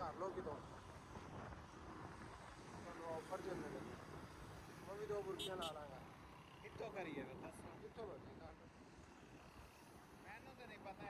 ਕਰ ਲਓ ਕਿਤੋਂ ਤੁਹਾਨੂੰ ਆਫਰ 'ਚ ਮਿਲੇ ਮੈਂ ਵੀ 2 ਬੁਰਕੀਆਂ ਲਾ ਲਾਂਗਾ ਕਿੱਥੋਂ ਕਰੀਏ ਫਿਰ ਦੱਸੋ ਜਿੱਥੋਂ ਮਰਜ਼ੀ